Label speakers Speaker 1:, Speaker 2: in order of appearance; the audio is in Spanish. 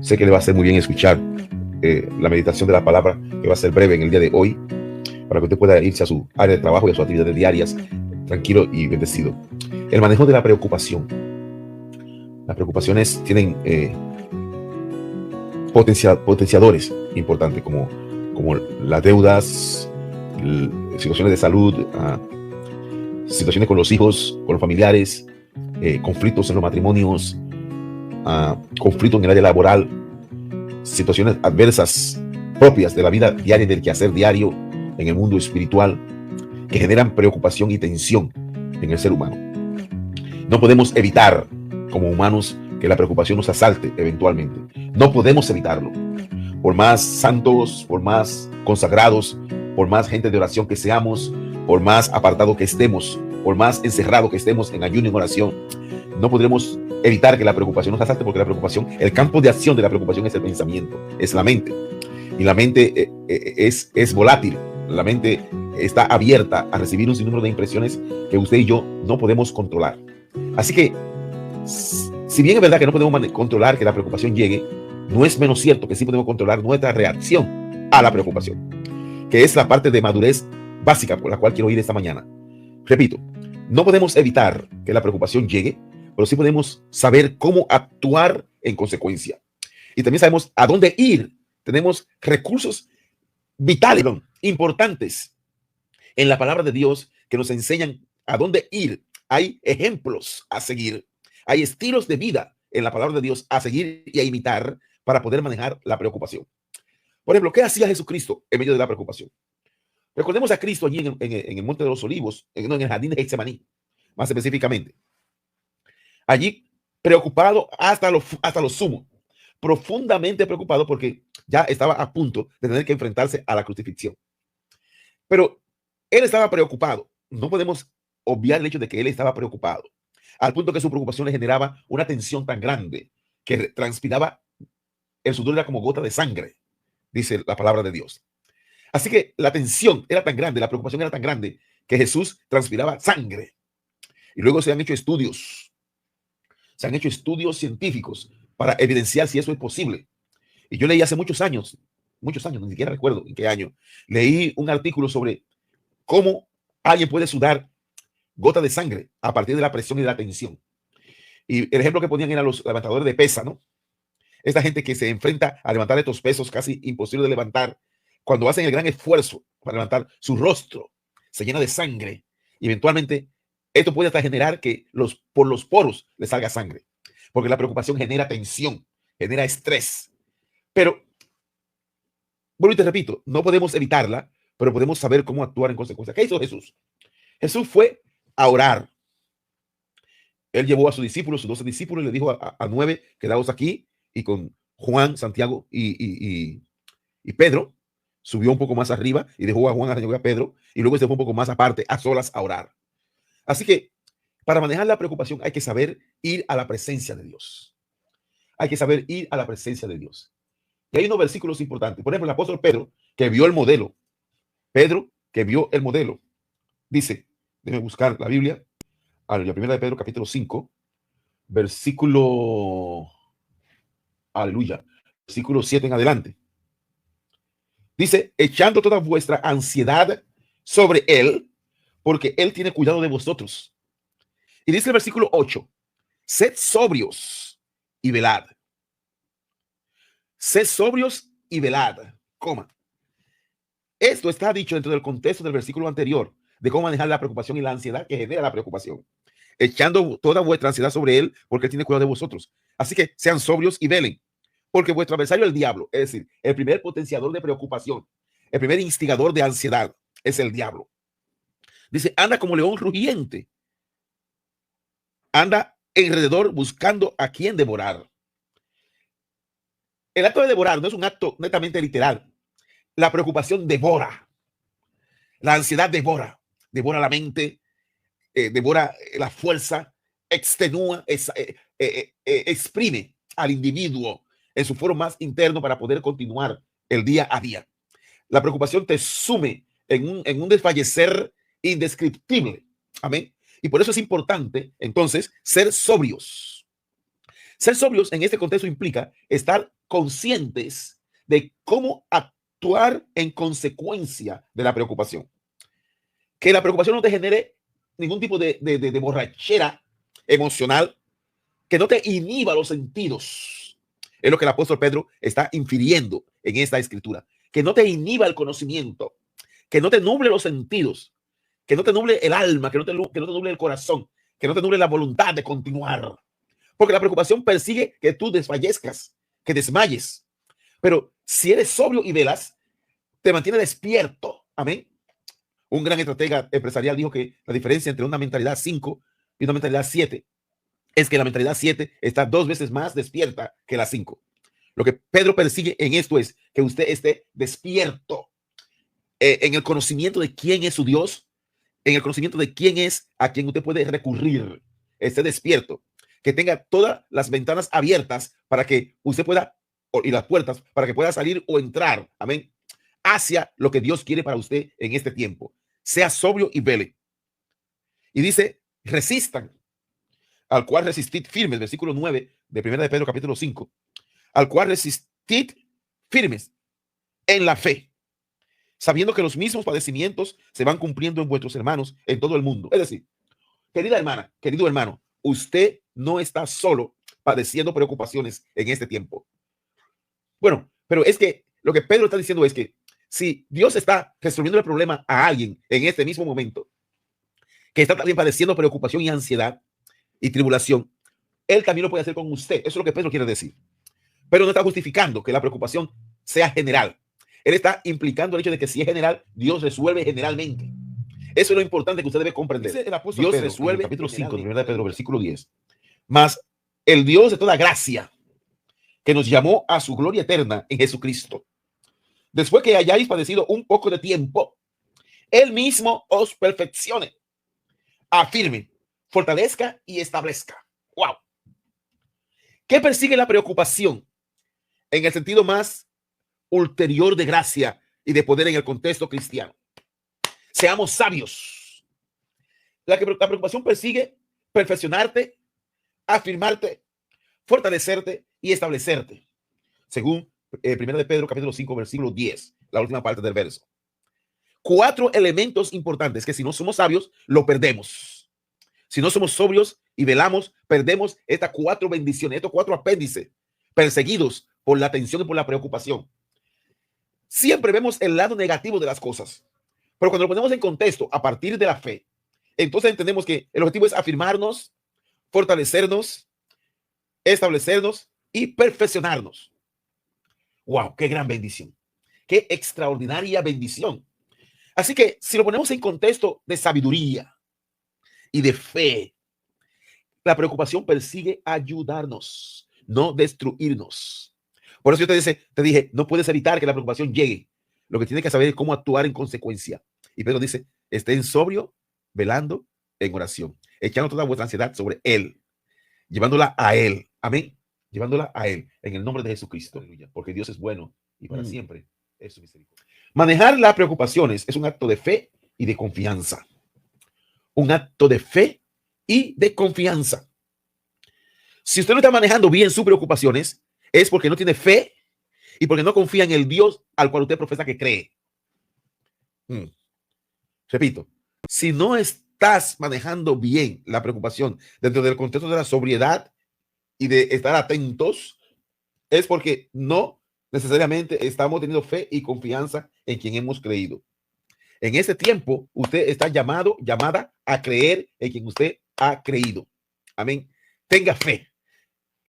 Speaker 1: Sé que le va a hacer muy bien escuchar la meditación de la palabra, que va a ser breve en el día de hoy, para que usted pueda irse a su área de trabajo y a sus actividades diarias tranquilo y bendecido. El manejo de la preocupación. Las preocupaciones tienen potenciadores importantes como las deudas, situaciones de salud, situaciones con los hijos, con los familiares, conflictos en los matrimonios, conflictos en el área laboral, situaciones adversas propias de la vida diaria, del quehacer diario en el mundo espiritual, que generan preocupación y tensión en el ser humano. No podemos evitar como humanos que la preocupación nos asalte eventualmente. No podemos evitarlo. Por más santos, por más consagrados, por más gente de oración que seamos, por más apartados que estemos, por más encerrados que estemos en ayuno y en oración, no podremos evitar que la preocupación nos asalte, porque la preocupación, el campo de acción de la preocupación es el pensamiento, es la mente. Y la mente es volátil. La mente está abierta a recibir un sinnúmero de impresiones que usted y yo no podemos controlar. Así que, si bien es verdad que no podemos controlar que la preocupación llegue, no es menos cierto que sí podemos controlar nuestra reacción a la preocupación, que es la parte de madurez básica por la cual quiero ir esta mañana. Repito, no podemos evitar que la preocupación llegue, pero sí podemos saber cómo actuar en consecuencia. Y también sabemos a dónde ir. Tenemos recursos vitales, importantes en la palabra de Dios que nos enseñan a dónde ir. Hay ejemplos a seguir. Hay estilos de vida en la palabra de Dios a seguir y a imitar para poder manejar la preocupación. Por ejemplo, ¿qué hacía Jesucristo en medio de la preocupación? Recordemos a Cristo allí en el Monte de los Olivos, en el jardín de Getsemaní, más específicamente. Allí preocupado hasta lo sumo, profundamente preocupado, porque ya estaba a punto de tener que enfrentarse a la crucifixión. Pero él estaba preocupado. No podemos obviar el hecho de que él estaba preocupado, al punto que su preocupación le generaba una tensión tan grande que transpiraba, el sudor era como gota de sangre, dice la palabra de Dios. Así que la tensión era tan grande, la preocupación era tan grande, que Jesús transpiraba sangre. Y luego se han hecho estudios científicos para evidenciar si eso es posible. Y yo leí hace muchos años, ni siquiera recuerdo en qué año, leí un artículo sobre cómo alguien puede sudar gotas de sangre a partir de la presión y de la tensión. Y el ejemplo que ponían era los levantadores de pesa, ¿no? Esta gente que se enfrenta a levantar estos pesos casi imposibles de levantar, cuando hacen el gran esfuerzo para levantar, su rostro se llena de sangre. Y eventualmente esto puede hasta generar que por los poros le salga sangre, porque la preocupación genera tensión, genera estrés. Pero, bueno, y te repito, no podemos evitarla, pero podemos saber cómo actuar en consecuencia. ¿Qué hizo Jesús? Jesús fue a orar. Él llevó a sus discípulos, sus 12 discípulos, y le dijo a 9, quedaos aquí, y con Juan, Santiago y Pedro, subió un poco más arriba y dejó a Juan, a Pedro, y luego se fue un poco más aparte, a solas, a orar. Así que para manejar la preocupación hay que saber ir a la presencia de Dios. Hay que saber ir a la presencia de Dios. Y hay unos versículos importantes. Por ejemplo, el apóstol Pedro, que vio el modelo. Pedro, que vio el modelo. Dice, déjeme buscar la Biblia, la primera de Pedro, capítulo 5, versículo, aleluya, versículo 7 en adelante. Dice, echando toda vuestra ansiedad sobre él, porque él tiene cuidado de vosotros. Y dice el versículo 8, sed sobrios y velad. Sed sobrios y velad, coma. Esto está dicho dentro del contexto del versículo anterior, de cómo manejar la preocupación y la ansiedad que genera la preocupación. Echando toda vuestra ansiedad sobre él, porque él tiene cuidado de vosotros. Así que sean sobrios y velen, porque vuestro adversario, el diablo, es decir, el primer potenciador de preocupación, el primer instigador de ansiedad, es el diablo. Dice, anda como león rugiente, anda alrededor buscando a quien devorar. El acto de devorar no es un acto netamente literal. La preocupación devora, la ansiedad devora la mente, devora la fuerza, extenúa, exprime al individuo en su foro más interno para poder continuar el día a día. La preocupación te sume en un desfallecer indescriptible. Amén. Y por eso es importante, entonces, ser sobrios. Ser sobrios en este contexto implica estar conscientes de cómo actuar en consecuencia de la preocupación. Que la preocupación no te genere ningún tipo de borrachera emocional, que no te inhiba los sentidos. Es lo que el apóstol Pedro está infiriendo en esta escritura. Que no te inhiba el conocimiento, que no te nuble los sentidos, que no te nuble el alma, que no te nuble el corazón, que no te nuble la voluntad de continuar. Porque la preocupación persigue que tú desfallezcas, que desmayes. Pero si eres sobrio y velas, te mantiene despierto. Amén. Un gran estratega empresarial dijo que la diferencia entre una mentalidad 5 y una mentalidad 7 es que la mentalidad 7 está 2 veces más despierta que la 5. Lo que Pedro persigue en esto es que usted esté despierto en el conocimiento de quién es su Dios, en el conocimiento de quién es a quien usted puede recurrir. Esté despierto, que tenga todas las ventanas abiertas para que usted pueda, y las puertas, para que pueda salir o entrar, amén, hacia lo que Dios quiere para usted en este tiempo. Sea sobrio y vele. Y dice, resistan, al cual resistid firmes, versículo 9 de 1 de Pedro capítulo 5, al cual resistid firmes en la fe, sabiendo que los mismos padecimientos se van cumpliendo en vuestros hermanos en todo el mundo. Es decir, querida hermana, querido hermano, usted no está solo padeciendo preocupaciones en este tiempo. Bueno, pero es que lo que Pedro está diciendo es que si Dios está resolviendo el problema a alguien en este mismo momento, que está también padeciendo preocupación y ansiedad y tribulación, Él también lo puede hacer con usted. Eso es lo que Pedro quiere decir. Pero no está justificando que la preocupación sea general. Él está implicando el hecho de que si es general, Dios resuelve generalmente. Eso es lo importante que usted debe comprender. Dios Pedro, resuelve. En el capítulo 5 de 1 de Pedro, versículo 10. Mas el Dios de toda gracia, que nos llamó a su gloria eterna en Jesucristo, después que hayáis padecido un poco de tiempo, Él mismo os perfeccione, afirme, fortalezca y establezca. ¡Wow! ¿Qué persigue la preocupación en el sentido más ulterior de gracia y de poder en el contexto cristiano? Seamos sabios. La preocupación persigue perfeccionarte, afirmarte, fortalecerte y establecerte, según 1 de Pedro capítulo 5 versículo 10, la última parte del verso. 4 elementos importantes que si no somos sabios lo perdemos. Si no somos sobrios y velamos, perdemos estas 4 bendiciones, estos 4 apéndices perseguidos por la tensión y por la preocupación. Siempre vemos el lado negativo de las cosas, pero cuando lo ponemos en contexto a partir de la fe, entonces entendemos que el objetivo es afirmarnos, fortalecernos, establecernos y perfeccionarnos. ¡Wow! ¡Qué gran bendición! ¡Qué extraordinaria bendición! Así que si lo ponemos en contexto de sabiduría y de fe, la preocupación persigue ayudarnos, no destruirnos. Por eso yo te dije, no puedes evitar que la preocupación llegue. Lo que tienes que saber es cómo actuar en consecuencia. Y Pedro dice, estén sobrio, velando en oración, echando toda vuestra ansiedad sobre Él, llevándola a Él. Amén. Llevándola a Él en el nombre de Jesucristo. Porque Dios es bueno y para siempre es su misericordia. Manejar las preocupaciones es un acto de fe y de confianza. Un acto de fe y de confianza. Si usted no está manejando bien sus preocupaciones, es porque no tiene fe y porque no confía en el Dios al cual usted profesa que cree. Repito, si no estás manejando bien la preocupación dentro del contexto de la sobriedad y de estar atentos, es porque no necesariamente estamos teniendo fe y confianza en quien hemos creído. En ese tiempo, usted está llamada a creer en quien usted ha creído. Amén. Tenga fe.